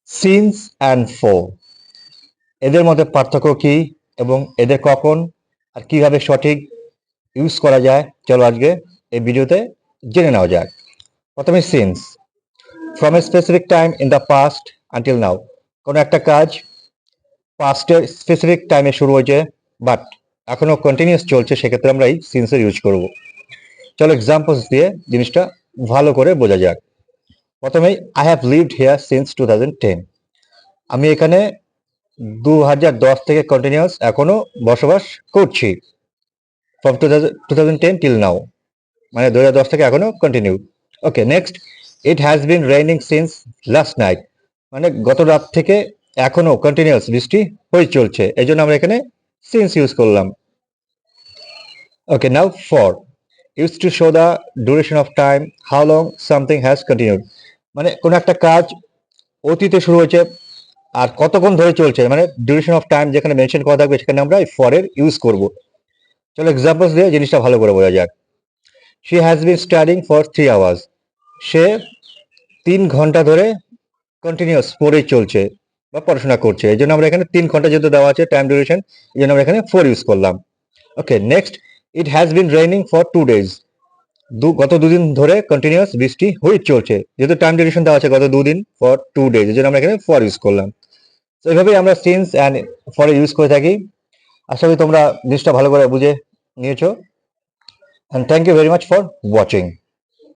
Since and for এদের মধ্যে পার্থক্য কি এবং এদের কখন আর কিভাবে সঠিক ইউজ করা যায়, চলো আজকে এই ভিডিওতে জেনে নেওয়া যাক। প্রথমে since, from a specific time in the past until now. কোনো একটা কাজ পাস্টের স্পেসিফিক টাইমে শুরু হয়েছে বাট এখনো কন্টিনিউস চলছে, সেক্ষেত্রে আমরা এই সিন্সের ইউজ করব। চলো এক্সাম্পলস দিয়ে জিনিসটা ভালো করে বোঝা যাক। প্রথমেই I have lived here since 2010। আমি এখানে 2010 থেকে কন্টিনিউয়াস এখনো বসবাস করছি। ফ্রম 2010 টিল নাও, মানে 2010 থেকে এখনো continue. Okay, next, it has been raining since last night, মানে গত রাত থেকে এখনো কন্টিনিউয়াস বৃষ্টি হয়ে চলছে, এই জন্য আমরা এখানে সিন্স ইউজ করলাম। Okay, now for, use to show the duration of time how long something has continued, মানে কোনো একটা কাজ অতীতে শুরু হয়েছে আর কতক্ষণ ধরে চলছে, মানে ডিউরেশন অফ টাইম যেখানে মেনশন করা থাকবে সেখানে আমরা এই ফরের ইউজ করব। চলো এক্সাম্পলস দিয়ে জিনিসটা ভালো করে বোঝা যাক। She has been studying for 3 hours, সে 3 ঘন্টা ধরে কন্টিনিউয়াস পড়েই চলছে বা পড়াশোনা করছে, এই জন্য আমরা এখানে 3 ঘন্টা যেহেতু দেওয়া আছে টাইম ডিউরেশন, এই জন্য আমরা এখানে 4 ইউজ করলাম। Okay, next, it has been raining for 2 days, গত 2 দিন ধরে কন্টিনিউয়াস বৃষ্টি হয়ে চলছে, যেহেতু টাইম ডিউরেশন দেওয়া আছে গত 2 দিন ফর 2 days, এই জন্য আমরা এখানে 4 ইউজ করলাম। তো এইভাবেই আমরা সিন্স অ্যান্ড ফর ইউজ করে থাকি। আশা করি তোমরা জিনিসটা ভালো করে বুঝে নিয়েছো, and thank you very much for watching.